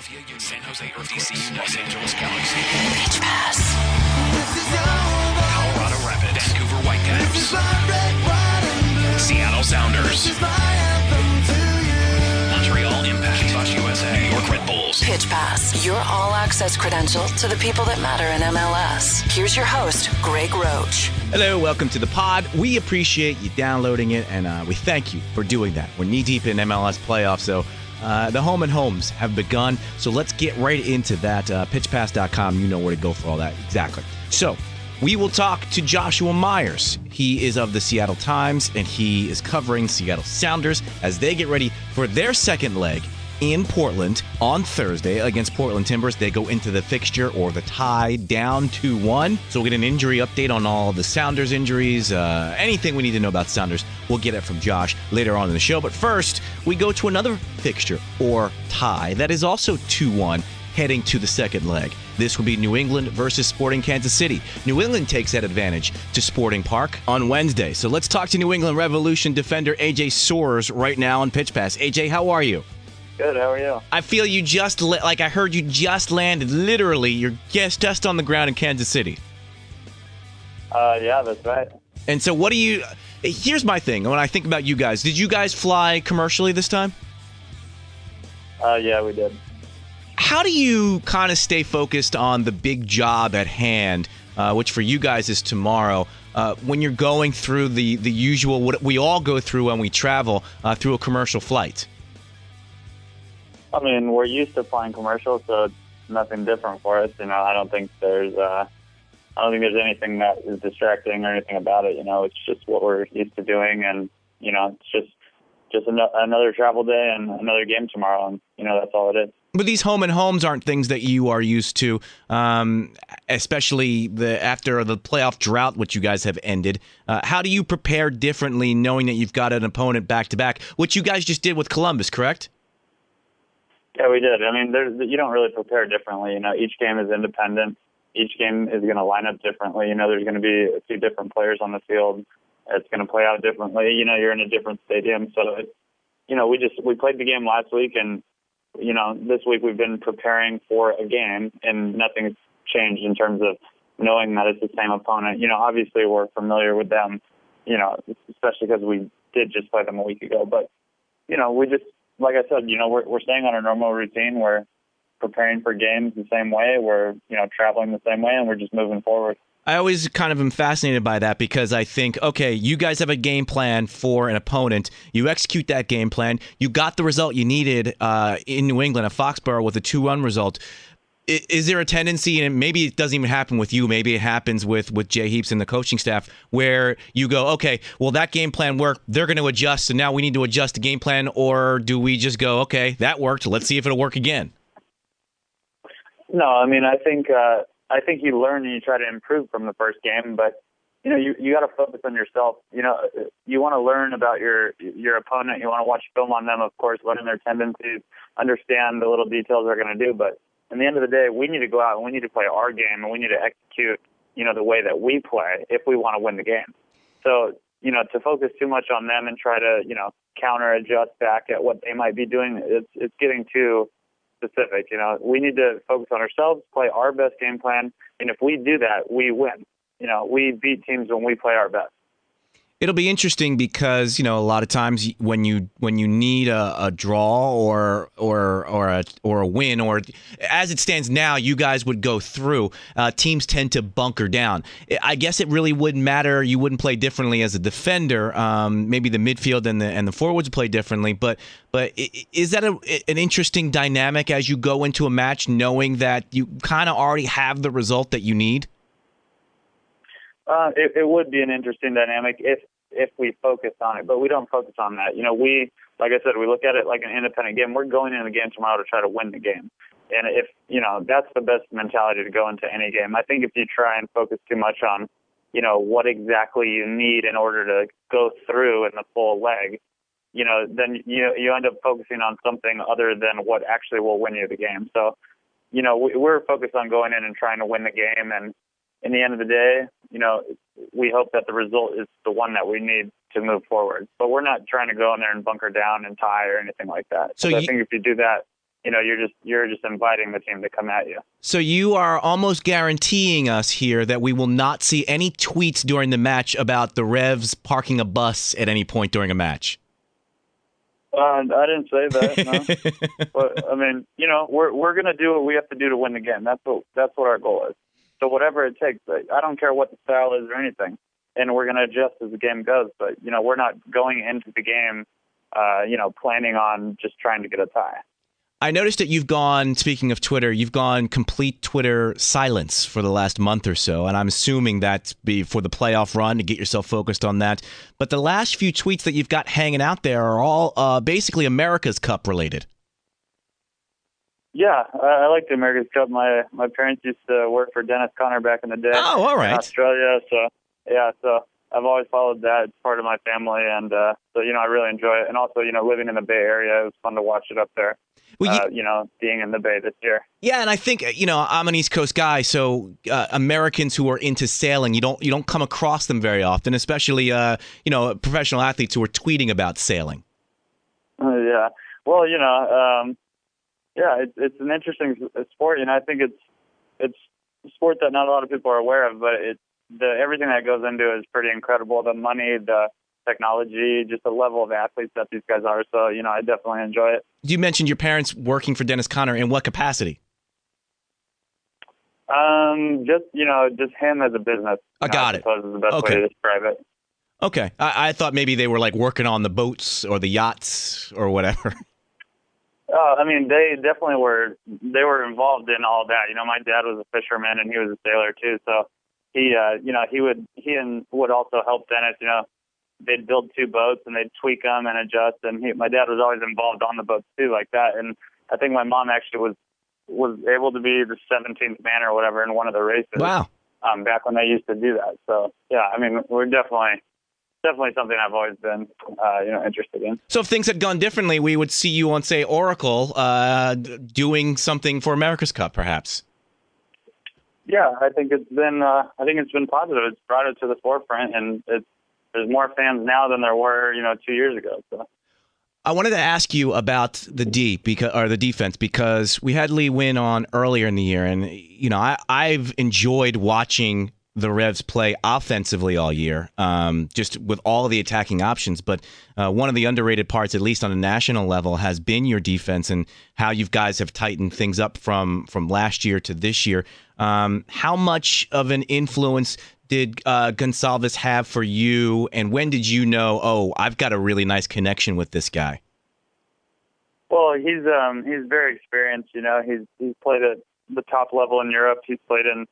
Philadelphia Union, San Jose DC, Los Angeles Galaxy, Pitch Pass, Colorado Rapids, Vancouver Whitecaps, Seattle Sounders, Montreal Impact, Plus USA, New York Red Bulls. Pitch Pass, your all-access credential to the people that matter in MLS. Here's your host, Greg Roach. Hello, welcome to the pod. We appreciate you downloading it, and we thank you for doing that. We're knee-deep in MLS playoffs, so the home and homes have begun. So let's get right into that. Pitchpass.com, you know where to go for all that. Exactly. So we will talk to Joshua Myers. He is of the Seattle Times, and he is covering Seattle Sounders as they get ready for their second leg in Portland on Thursday against Portland Timbers. They go into the fixture or the tie down 2-1. So we'll get an injury update on all the Sounders injuries. Anything we need to know about Sounders, we'll get it from Josh later on in the show. But first, we go to another fixture or tie that is also 2-1 heading to the second leg. This will be New England versus Sporting Kansas City. New England takes that advantage to Sporting Park on Wednesday. So let's talk to New England Revolution defender AJ Soares right now on Pitch Pass. AJ, how are you? Good, how are you? I feel you just, like I heard you just landed. Literally, you're just on the ground in Kansas City. Yeah, that's right. And so what do you, here's my thing. When I think about you guys, did you guys fly commercially this time? Yeah, we did. How do you kind of stay focused on the big job at hand, which for you guys is tomorrow, when you're going through the usual, what we all go through when we travel through a commercial flight? I mean, we're used to flying commercials, so it's nothing different for us. You know, I don't think there's anything that is distracting or anything about it. You know, it's just what we're used to doing, and you know, it's just another travel day and another game tomorrow, and you know, that's all it is. But these home and homes aren't things that you are used to, especially after the playoff drought, which you guys have ended. How do you prepare differently, knowing that you've got an opponent back to back, which you guys just did with Columbus, correct? Yeah, we did. I mean, you don't really prepare differently. You know, each game is independent. Each game is going to line up differently. You know, there's going to be a few different players on the field. It's going to play out differently. You know, you're in a different stadium. So, you know, we played the game last week, and, you know, this week we've been preparing for a game, and nothing's changed in terms of knowing that it's the same opponent. You know, obviously we're familiar with them, you know, especially because we did just play them a week ago. But, you know, we just, like I said, you know, we're staying on our normal routine. We're preparing for games the same way. We're, you know, traveling the same way, and we're just moving forward. I always kind of am fascinated by that because I think, okay, you guys have a game plan for an opponent. You execute that game plan. You got the result you needed in New England at Foxborough with a 2-1 result. Is there a tendency, and maybe it doesn't even happen with you, maybe it happens with Jay Heaps and the coaching staff, where you go, okay, well, that game plan worked, they're going to adjust, and now we need to adjust the game plan, or do we just go, okay, that worked, let's see if it'll work again? No, I mean, I think you learn and you try to improve from the first game, but, you know, you got to focus on yourself. You know, you want to learn about your opponent, you want to watch film on them, of course, learn their tendencies, understand the little details they're going to do, but at the end of the day, we need to go out and we need to play our game, and we need to execute, you know, the way that we play if we want to win the game. So, you know, to focus too much on them and try to, you know, counter adjust back at what they might be doing, it's getting too specific. You know, we need to focus on ourselves, play our best game plan, and if we do that, we win. You know, we beat teams when we play our best. It'll be interesting because, you know, a lot of times when you need a draw or a win, or as it stands now, you guys would go through. Teams tend to bunker down. I guess it really wouldn't matter. You wouldn't play differently as a defender. Maybe the midfield and the forwards play differently. But is that an interesting dynamic as you go into a match, knowing that you kind of already have the result that you need? It would be an interesting dynamic if we focused on it, but we don't focus on that. You know, like I said, we look at it like an independent game. We're going in the game tomorrow to try to win the game. And if, you know, that's the best mentality to go into any game. I think if you try and focus too much on, you know, what exactly you need in order to go through in the full leg, you know, then you end up focusing on something other than what actually will win you the game. So, you know, we're focused on going in and trying to win the game, and in the end of the day, you know, we hope that the result is the one that we need to move forward. But we're not trying to go in there and bunker down and tie or anything like that. So I think if you do that, you're just inviting the team to come at you. So you are almost guaranteeing us here that we will not see any tweets during the match about the Revs parking a bus at any point during a match. I didn't say that, no. But I mean, we're gonna do what we have to do to win the game. That's what our goal is. So whatever it takes, I don't care what the style is or anything, and we're gonna adjust as the game goes. But we're not going into the game, planning on just trying to get a tie. I noticed that you've gone, speaking of Twitter, you've gone complete Twitter silence for the last month or so, and I'm assuming that's for the playoff run to get yourself focused on that. But the last few tweets that you've got hanging out there are all basically America's Cup related. Yeah, I like the America's Cup. My parents used to work for Dennis Conner back in the day. Oh, all right. In Australia, so I've always followed that. It's part of my family, and so I really enjoy it. And also, living in the Bay Area, it was fun to watch it up there. Well, being in the Bay this year. Yeah, and I think I'm an East Coast guy, so Americans who are into sailing, you don't come across them very often, especially professional athletes who are tweeting about sailing. Yeah, well, it's an interesting sport. I think it's a sport that not a lot of people are aware of, but everything that goes into it is pretty incredible. The money, the technology, just the level of athletes that these guys are. So, I definitely enjoy it. You mentioned your parents working for Dennis Conner. In what capacity? Just him as a business. I got it. I suppose is the best way to describe it. Okay. I thought maybe they were like working on the boats or the yachts or whatever. They definitely were. They were involved in all that. My dad was a fisherman and he was a sailor too. So he would also help Dennis. They'd build two boats and they'd tweak them and adjust. And my dad was always involved on the boats too, like that. And I think my mom actually was able to be the 17th man or whatever in one of the races. Wow. Back when they used to do that. So yeah, we're definitely something I've always been, interested in. So if things had gone differently, we would see you on, say, Oracle, doing something for America's Cup, perhaps. Yeah, I think it's been positive. It's brought it to the forefront, and there's more fans now than there were, 2 years ago. So. I wanted to ask you about the defense because we had Lee Win on earlier in the year, and I've enjoyed watching the Revs play offensively all year, just with all of the attacking options. But one of the underrated parts, at least on a national level, has been your defense and how you guys have tightened things up from last year to this year. How much of an influence did Gonsalves have for you, and when did you know, I've got a really nice connection with this guy? Well, he's very experienced. He's played at the top level in Europe. He's played in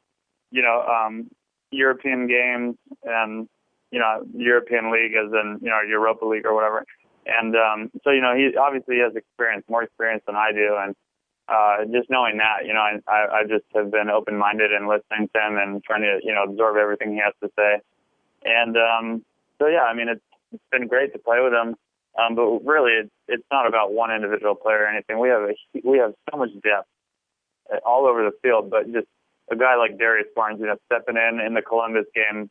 European games and European League, as in Europa League or whatever. And so he obviously has experience, more experience than I do, and just knowing that, I just have been open-minded and listening to him and trying to absorb everything he has to say. And so yeah, it's been great to play with him. But really, it's not about one individual player or anything. We have so much depth all over the field, but just a guy like Darius Barnes, stepping in the Columbus game,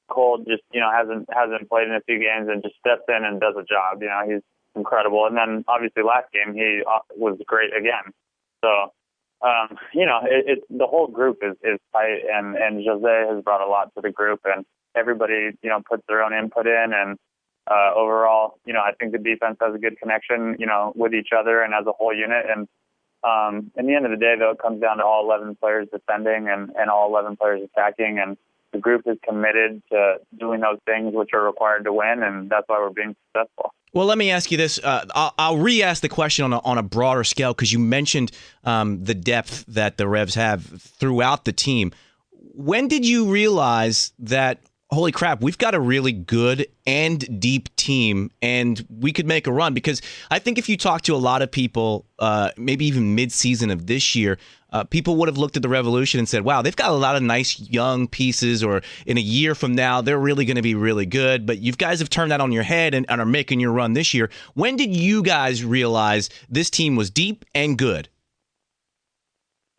cold, just hasn't played in a few games and just steps in and does a job. He's incredible. And then obviously last game he was great again. So the whole group is tight, and Jose has brought a lot to the group, and everybody puts their own input in, and overall I think the defense has a good connection with each other and as a whole unit. And in the end of the day, though, it comes down to all 11 players defending and all 11 players attacking, and the group is committed to doing those things which are required to win, and that's why we're being successful. Well, let me ask you this. I'll re-ask the question on a broader scale, because you mentioned the depth that the Revs have throughout the team. When did you realize that, holy crap, we've got a really good and deep team and we could make a run? Because I think if you talk to a lot of people, maybe even mid-season of this year, people would have looked at the Revolution and said, wow, they've got a lot of nice young pieces, or in a year from now, they're really going to be really good. But you guys have turned that on your head and are making your run this year. When did you guys realize this team was deep and good?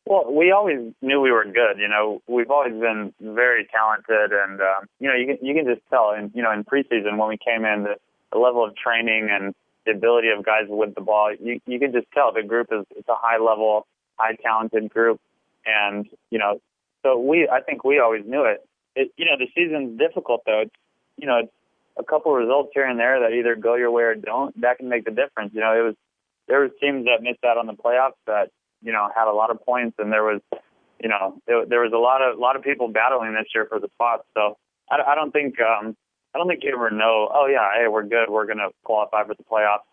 Well, we always knew we were good. We've always been very talented, and you can just tell. In preseason when we came in, the level of training and the ability of guys with the ball. You can just tell the group it's a high level, high talented group, and so I think we always knew it. The season's difficult though. It's a couple of results here and there that either go your way or don't. That can make the difference. There was teams that missed out on the playoffs that had a lot of points, and there was there was a lot of people battling this year for the spots. So I don't think you ever know. Oh yeah, hey, we're good. We're going to qualify for the playoffs.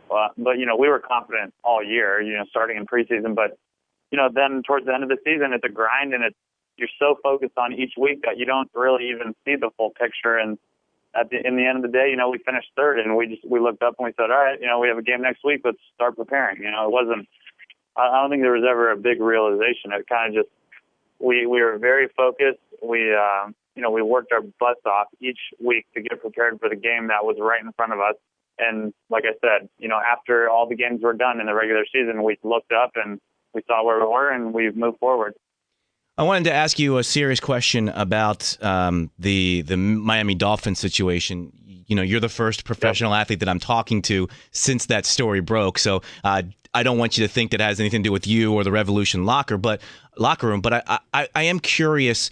But we were confident all year. Starting in preseason, but then towards the end of the season, it's a grind, and you're so focused on each week that you don't really even see the full picture. And in the end of the day, we finished third, and we looked up and we said, all right, we have a game next week. Let's start preparing. It wasn't. I don't think there was ever a big realization. It kind of just we were very focused. We worked our butts off each week to get prepared for the game that was right in front of us. And like I said, after all the games were done in the regular season, we looked up and we saw where we were, and we've moved forward. I wanted to ask you a serious question about the Miami Dolphins situation. You're the first professional athlete that I'm talking to since that story broke. So I don't want you to think that it has anything to do with you or the Revolution locker room. But I am curious,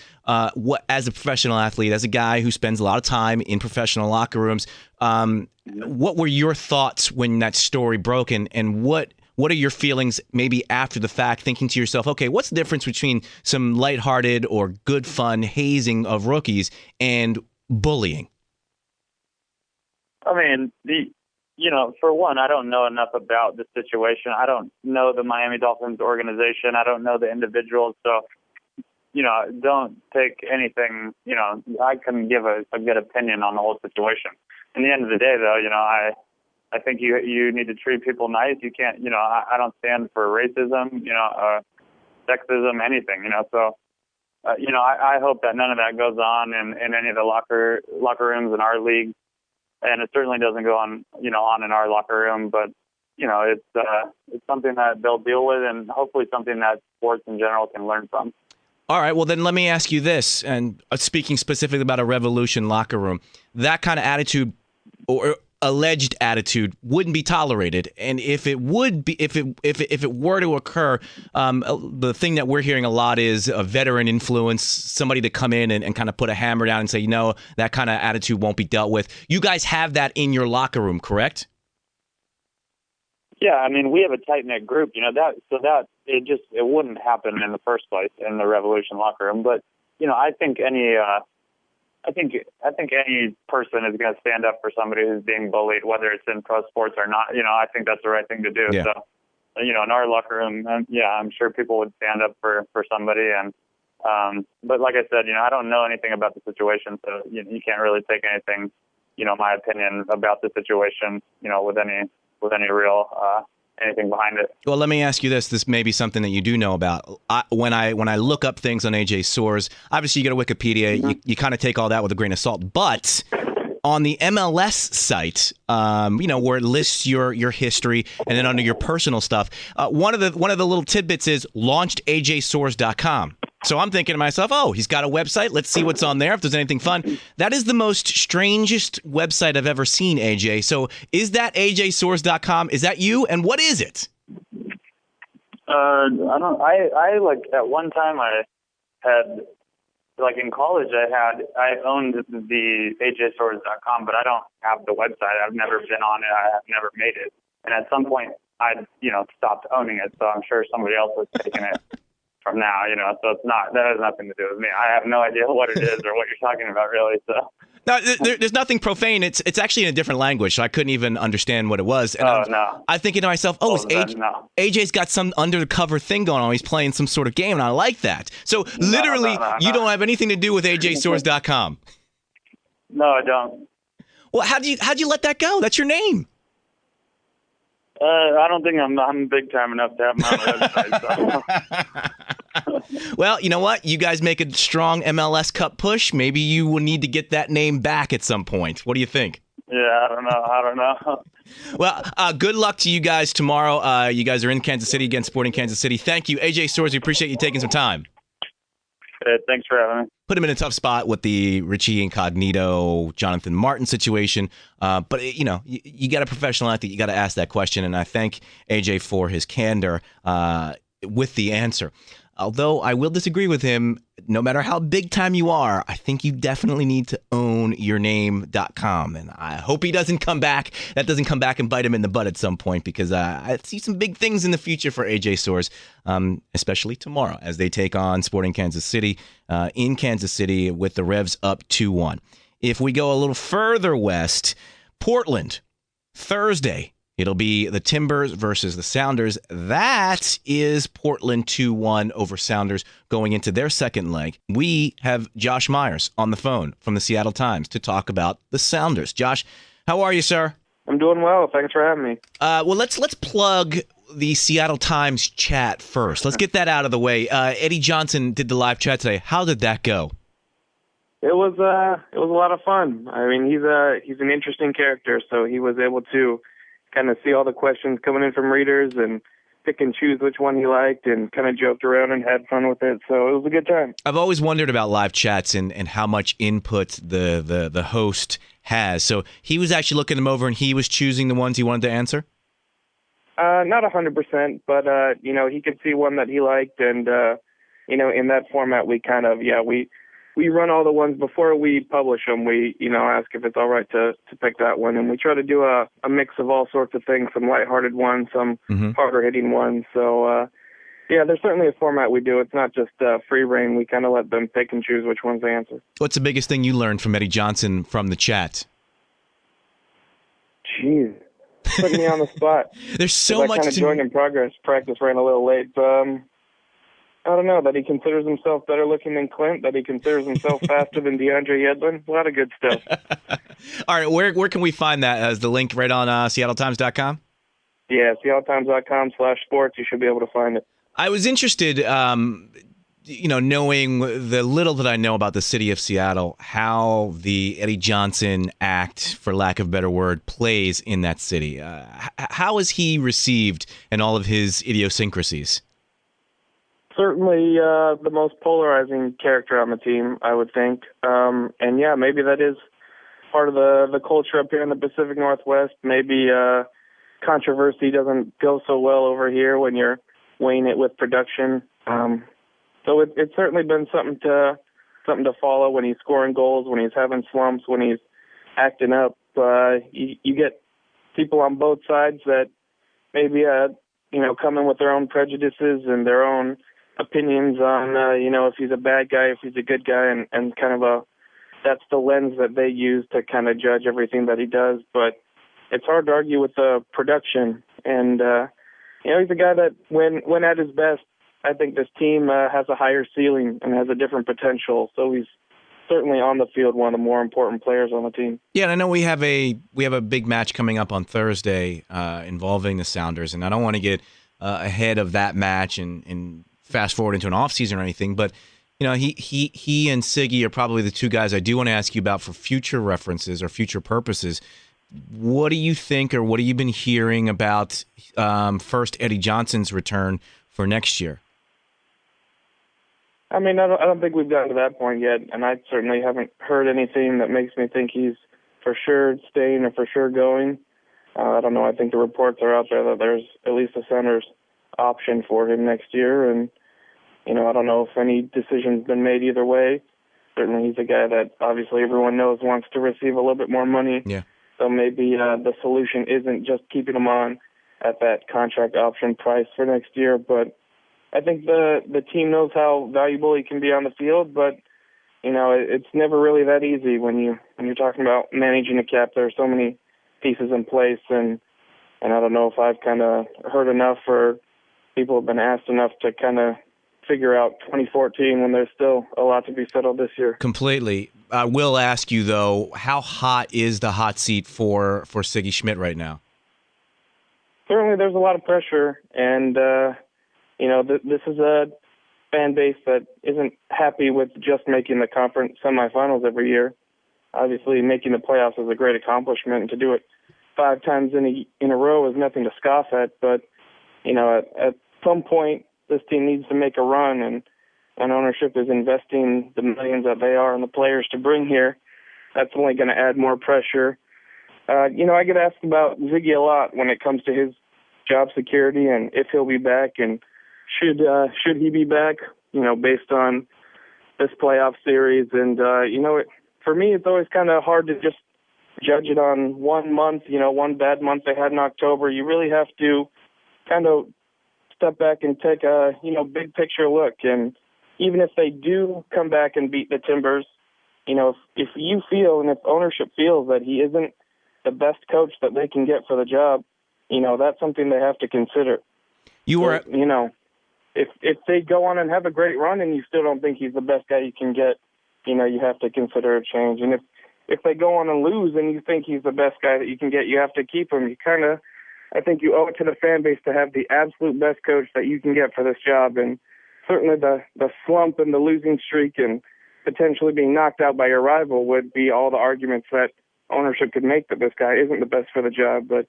what as a professional athlete, as a guy who spends a lot of time in professional locker rooms, what were your thoughts when that story broke, and what are your feelings maybe after the fact, thinking to yourself, okay, what's the difference between some lighthearted or good fun hazing of rookies and bullying? I mean, for one, I don't know enough about the situation. I don't know the Miami Dolphins organization. I don't know the individuals. So, don't take anything, I couldn't give a good opinion on the whole situation. In the end of the day, though, I think you need to treat people nice. You can't, I don't stand for racism, sexism, anything, So, I hope that none of that goes on in any of the locker rooms in our league, and it certainly doesn't go on, on in our locker room. But it's something that they'll deal with, and hopefully something that sports in general can learn from. All right, well, then let me ask you this, and speaking specifically about a Revolution locker room, that kind of attitude or alleged attitude wouldn't be tolerated, and if it would be, if it were to occur, the thing that we're hearing a lot is a veteran influence, somebody to come in and kind of put a hammer down and say, that kind of attitude won't be dealt with. You guys have that in your locker room, correct? Yeah, I mean, we have a tight knit group, that it wouldn't happen in the first place in the Revolution locker room. But I think any person is going to stand up for somebody who's being bullied, whether it's in pro sports or not. I think that's the right thing to do. Yeah. So, in our locker room, I'm sure people would stand up for somebody. And but like I said, I don't know anything about the situation, so you can't really take anything, my opinion about the situation, with any real anything behind it. Well, let me ask you this. This may be something that you do know about. When I look up things on AJ Soares, obviously you go to Wikipedia, Mm-hmm. you kind of take all that with a grain of salt. But on the MLS site, where it lists your history, and then under your personal stuff, one of the little tidbits is launchedajsoares.com. So I'm thinking to myself, oh, he's got a website. Let's see what's on there, if there's anything fun. That is the most strangest website I've ever seen, AJ. So is that ajsoares.com? Is that you? And what is it? I don't. I like at one time I had, like in college, I owned the ajsoares.com, but I don't have the website. I've never been on it. I have never made it. And at some point, I stopped owning it. So I'm sure somebody else has taken it from now. So it's not. That has nothing to do with me. I have no idea what it is or what you're talking about, really. So. No, there's nothing profane. It's actually in a different language, so I couldn't even understand what it was. And I'm thinking to myself, AJ's got some undercover thing going on. He's playing some sort of game, and I like that. So literally, you don't have anything to do with ajsoares.com. No, I don't. Well, how'd you let that go? That's your name. I don't think I'm big time enough to have my own website. So. Well, you know what? You guys make a strong MLS Cup push. Maybe you will need to get that name back at some point. What do you think? Yeah, I don't know. Well, good luck to you guys tomorrow. You guys are in Kansas City against Sporting Kansas City. Thank you, AJ Soares. We appreciate you taking some time. Thanks for having me. Put him in a tough spot with the Richie Incognito, Jonathan Martin situation. But, you got a professional athlete. You got to ask that question. And I thank AJ for his candor with the answer. Although I will disagree with him, no matter how big time you are, I think you definitely need to own yourname.com. And I hope he doesn't come back. That doesn't come back and bite him in the butt at some point, because I see some big things in the future for AJ Soares, especially tomorrow as they take on Sporting Kansas City in Kansas City with the Revs up 2-1. If we go a little further west, Portland, Thursday. It'll be the Timbers versus the Sounders. That is Portland 2-1 over Sounders going into their second leg. We have Josh Myers on the phone from the Seattle Times to talk about the Sounders. Josh, how are you, sir? I'm doing well. Thanks for having me. Well, let's plug the Seattle Times chat first. Let's get that out of the way. Eddie Johnson did the live chat today. How did that go? It was a lot of fun. I mean, he's an interesting character, so he was able to kind of see all the questions coming in from readers and pick and choose which one he liked, and kind of joked around and had fun with it. So it was a good time. I've always wondered about live chats and how much input the host has. So he was actually looking them over and he was choosing the ones he wanted to answer? Not 100%, but, he could see one that he liked. And, in that format, we run all the ones before we publish them. We, ask if it's all right to pick that one. And we try to do a mix of all sorts of things, some lighthearted ones, some harder hitting ones. So, there's certainly a format we do. It's not just free reign. We kind of let them pick and choose which ones they answer. What's the biggest thing you learned from Eddie Johnson from the chat? Jeez, putting me on the spot. There's so much I kind of joined in progress. Practice ran a little late. I don't know, that he considers himself better looking than Clint, that he considers himself faster than DeAndre Yedlin. A lot of good stuff. All right, where can we find that? Is the link right on SeattleTimes.com? Yeah, SeattleTimes.com/sports. You should be able to find it. I was interested, knowing the little that I know about the city of Seattle, how the Eddie Johnson act, for lack of a better word, plays in that city. How is he received and all of his idiosyncrasies? Certainly the most polarizing character on the team, I would think. Maybe that is part of the culture up here in the Pacific Northwest. Maybe controversy doesn't go so well over here when you're weighing it with production. So it's certainly been something to follow when he's scoring goals, when he's having slumps, when he's acting up. You get people on both sides that maybe come in with their own prejudices and their own opinions on, if he's a bad guy, if he's a good guy, and kind of that's the lens that they use to kind of judge everything that he does. But it's hard to argue with the production. And, he's a guy that when at his best, I think this team has a higher ceiling and has a different potential. So he's certainly on the field one of the more important players on the team. Yeah, and I know we have a big match coming up on Thursday involving the Sounders, and I don't want to get ahead of that match and fast forward into an off season or anything, but he and Siggy are probably the two guys I do want to ask you about for future references or future purposes. What do you think, or what have you been hearing about first Eddie Johnson's return for next year? I mean, I don't think we've gotten to that point yet, and I certainly haven't heard anything that makes me think he's for sure staying or for sure going. I don't know. I think the reports are out there that there's at least a Sounders option for him next year, and I don't know if any decision's been made either way. Certainly he's a guy that obviously everyone knows wants to receive a little bit more money. Yeah. So maybe the solution isn't just keeping him on at that contract option price for next year. But I think the team knows how valuable he can be on the field, but it's never really that easy when you're talking about managing a cap. There are so many pieces in place, and I don't know if I've kind of heard enough, or people have been asked enough to kind of figure out 2014 when there's still a lot to be settled this year. Completely. I will ask you, though, how hot is the hot seat for Siggy Schmidt right now? Certainly there's a lot of pressure, and, this is a fan base that isn't happy with just making the conference semifinals every year. Obviously, making the playoffs is a great accomplishment, and to do it 5 times in a row is nothing to scoff at, but, at some point, this team needs to make a run, and and ownership is investing the millions that they are in the players to bring here, that's only going to add more pressure. I get asked about Ziggy a lot when it comes to his job security and if he'll be back and should he be back, based on this playoff series. And, for me, it's always kind of hard to just judge it on 1 month, one bad month they had in October. You really have to kind of step back and take a, big picture look. And even if they do come back and beat the Timbers, if you feel and if ownership feels that he isn't the best coach that they can get for the job, that's something they have to consider. If they go on and have a great run and you still don't think he's the best guy you can get, you have to consider a change. And if they go on and lose and you think he's the best guy that you can get, you have to keep him. I think you owe it to the fan base to have the absolute best coach that you can get for this job. And certainly the slump and the losing streak and potentially being knocked out by your rival would be all the arguments that ownership could make that this guy isn't the best for the job. But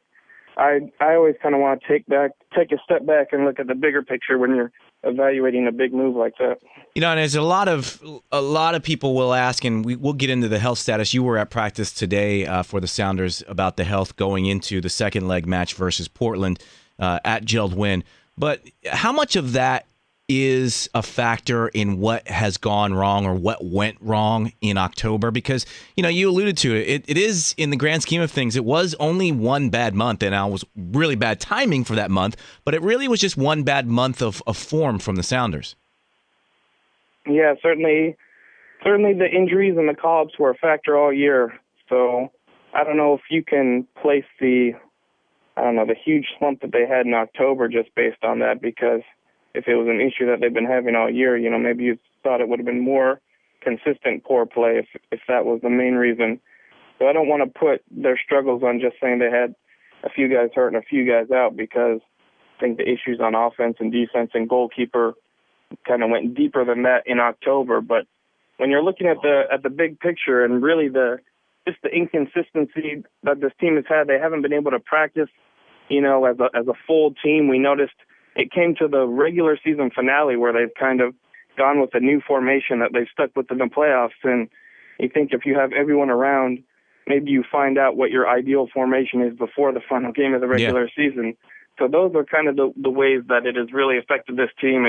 I always kind of want to take a step back and look at the bigger picture when you're evaluating a big move like that. And there's a lot of people will ask, and we'll get into the health status. You were at practice today for the Sounders about the health going into the second leg match versus Portland at Geld Wynn. But how much of that is a factor in what has gone wrong or what went wrong in October? Because, you alluded to it. It is, in the grand scheme of things, it was only one bad month, and it was really bad timing for that month, but it really was just one bad month of form from the Sounders. Yeah, certainly the injuries and the call-ups were a factor all year. So I don't know if you can place the huge slump that they had in October just based on that, because if it was an issue that they've been having all year, maybe you thought it would have been more consistent poor play if that was the main reason. So I don't want to put their struggles on just saying they had a few guys hurt and a few guys out, because I think the issues on offense and defense and goalkeeper kind of went deeper than that in October. But when you're looking at the big picture and really just the inconsistency that this team has had, they haven't been able to practice, as a full team. We noticed it came to the regular season finale where they've kind of gone with a new formation that they've stuck with in the playoffs. And you think if you have everyone around, maybe you find out what your ideal formation is before the final game of the regular season. So those are kind of the ways that it has really affected this team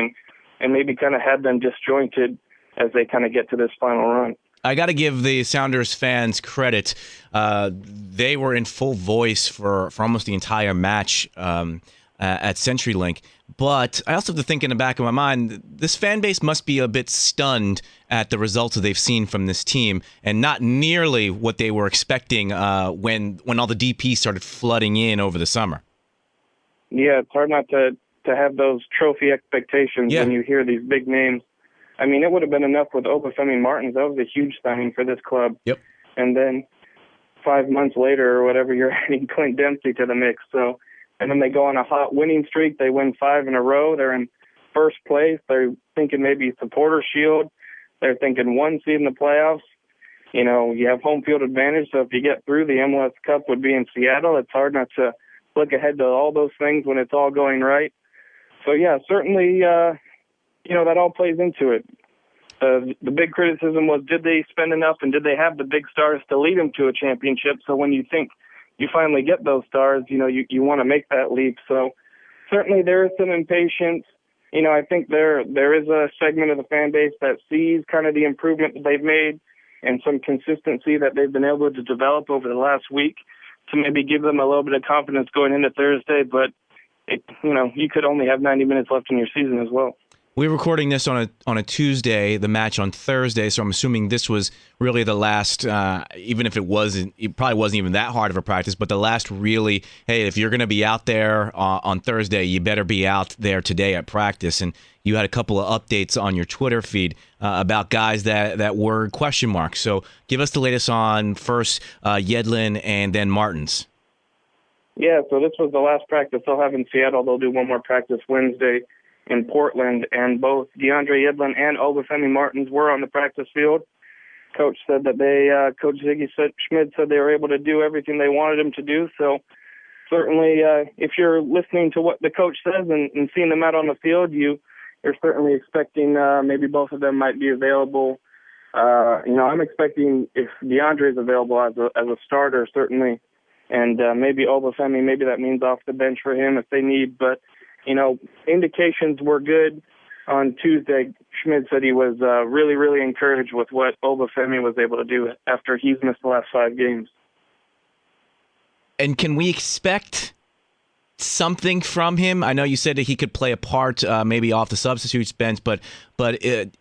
and maybe kind of had them disjointed as they kind of get to this final run. I got to give the Sounders fans credit. They were in full voice for almost the entire match at CenturyLink. But I also have to think in the back of my mind, this fan base must be a bit stunned at the results that they've seen from this team and not nearly what they were expecting when all the DPs started flooding in over the summer. Yeah, it's hard not to have those trophy expectations when you hear these big names. I mean, it would have been enough with Obafemi Martins. That was a huge signing for this club. Yep. And then 5 months later or whatever, you're adding Clint Dempsey to the mix. So, and then they go on a hot winning streak. They win 5 in a row. They're in first place. They're thinking maybe Supporter Shield. They're thinking 1 seed in the playoffs. You have home field advantage. So if you get through, the MLS Cup would be in Seattle. It's hard not to look ahead to all those things when it's all going right. So, yeah, certainly, that all plays into it. The big criticism was, did they spend enough and did they have the big stars to lead them to a championship? So when you think you finally get those stars, you want to make that leap. So certainly there is some impatience. I think there is a segment of the fan base that sees kind of the improvement that they've made and some consistency that they've been able to develop over the last week to maybe give them a little bit of confidence going into Thursday. But, you could only have 90 minutes left in your season as well. We're recording this on a Tuesday, the match on Thursday, so I'm assuming this was really the last, even if it probably wasn't even that hard of a practice, but the last really, hey, if you're going to be out there on Thursday, you better be out there today at practice. And you had a couple of updates on your Twitter feed about guys that were question marks. So give us the latest on first Yedlin and then Martins. Yeah, so this was the last practice they'll have in Seattle. They'll do one more practice Wednesday in Portland, and both DeAndre Yedlin and Obafemi Martins were on the practice field. Coach said that Coach Ziggy Schmidt said they were able to do everything they wanted him to do. So certainly, if you're listening to what the coach says and seeing them out on the field, you they're certainly expecting maybe both of them might be available. I'm expecting if DeAndre is available as a starter, certainly, and maybe Obafemi, maybe that means off the bench for him if they need. But, indications were good. On Tuesday, Schmidt said he was really, really encouraged with what Obafemi was able to do after he's missed the last 5 games. And can we expect something from him? I know you said that he could play a part maybe off the substitutes bench, but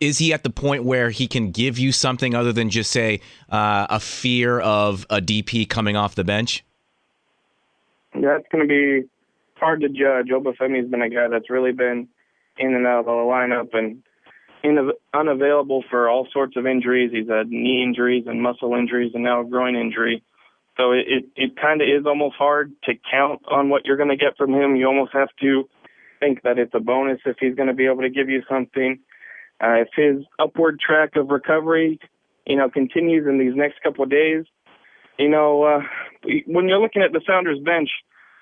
is he at the point where he can give you something other than just, say, a fear of a DP coming off the bench? That's going to be hard to judge. Obafemi's been a guy that's really been in and out of the lineup and unavailable for all sorts of injuries. He's had knee injuries and muscle injuries and now a groin injury. So it kind of is almost hard to count on what you're going to get from him. You almost have to think that it's a bonus if he's going to be able to give you something. If his upward track of recovery, continues in these next couple of days, when you're looking at the Sounders bench,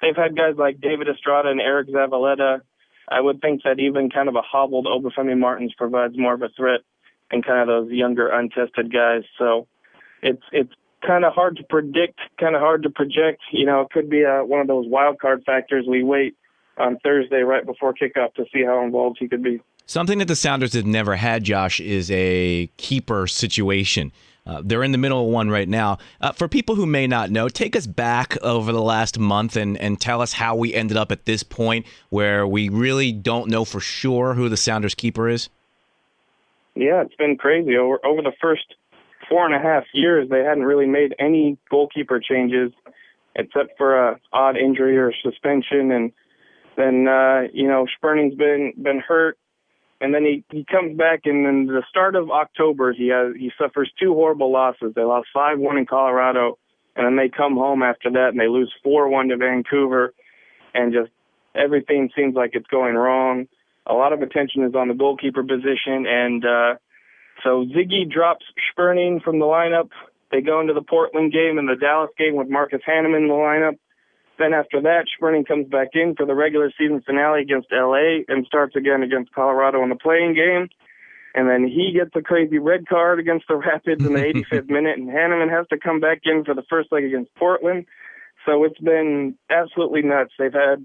they've had guys like David Estrada and Eric Zavaleta. I would think that even kind of a hobbled Obafemi Martins provides more of a threat than kind of those younger, untested guys. So it's kind of hard to predict, kind of hard to project. It could be one of those wild card factors. We wait on Thursday right before kickoff to see how involved he could be. Something that the Sounders have never had, Josh, is a keeper situation. They're in the middle of one right now. For people who may not know, take us back over the last month and tell us how we ended up at this point where we really don't know for sure who the Sounders keeper is. Yeah, it's been crazy. Over the first 4.5 years, they hadn't really made any goalkeeper changes except for a odd injury or suspension. And then, Spurning's been hurt. And then he comes back, and in the start of October, he suffers 2 horrible losses. They lost 5-1 in Colorado, and then they come home after that, and they lose 4-1 to Vancouver, and just everything seems like it's going wrong. A lot of attention is on the goalkeeper position, and so Ziggy drops Spurning from the lineup. They go into the Portland game and the Dallas game with Marcus Hanneman in the lineup. Then after that, Spurning comes back in for the regular season finale against L.A. and starts again against Colorado in the playing game. And then he gets a crazy red card against the Rapids in the 85th minute, and Hanneman has to come back in for the first leg against Portland. So it's been absolutely nuts. They've had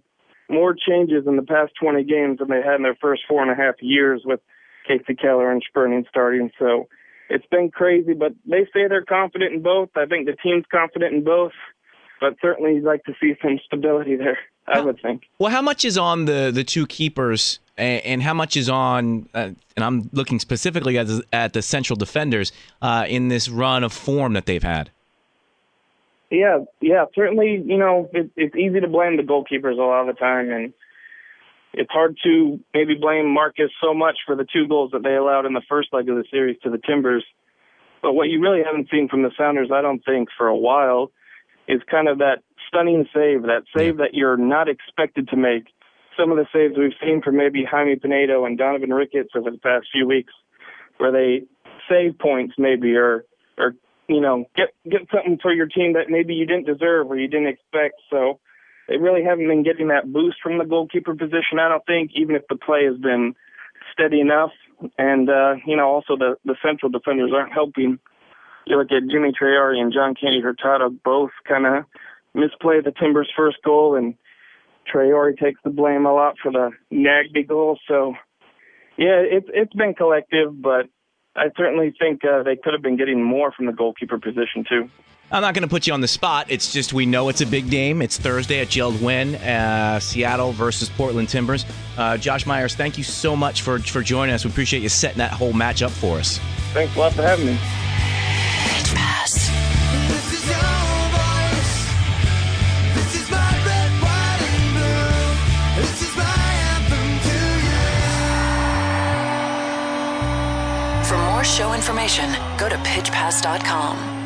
more changes in the past 20 games than they had in their first 4.5 years with Casey Keller and Spurning starting. So it's been crazy, but they say they're confident in both. I think the team's confident in both. But certainly you'd like to see some stability there, I would think. Well, how much is on the two keepers and how much is on, and I'm looking specifically at the central defenders, in this run of form that they've had? Yeah, certainly, it's easy to blame the goalkeepers a lot of the time, and it's hard to maybe blame Marcus so much for the 2 goals that they allowed in the first leg of the series to the Timbers. But what you really haven't seen from the Sounders, I don't think, for a while, is kind of that stunning save, that you're not expected to make. Some of the saves we've seen from maybe Jaime Pinedo and Donovan Ricketts over the past few weeks, where they save points maybe or get something for your team that maybe you didn't deserve or you didn't expect. So they really haven't been getting that boost from the goalkeeper position, I don't think, even if the play has been steady enough. And, also the central defenders aren't helping. You look at Jimmy Traore and John Candy Hurtado, both kind of misplay the Timbers' first goal, and Traore takes the blame a lot for the Nagby goal. So, yeah, it's been collective, but I certainly think they could have been getting more from the goalkeeper position, too. I'm not going to put you on the spot. It's just we know it's a big game. It's Thursday at Geld Wynn, Seattle versus Portland Timbers. Josh Myers, thank you so much for joining us. We appreciate you setting that whole match up for us. Thanks a lot for having me. Pitch Pass. This is your voice. This is my red, white, and blue. This is my anthem to you. For more show information, go to pitchpass.com.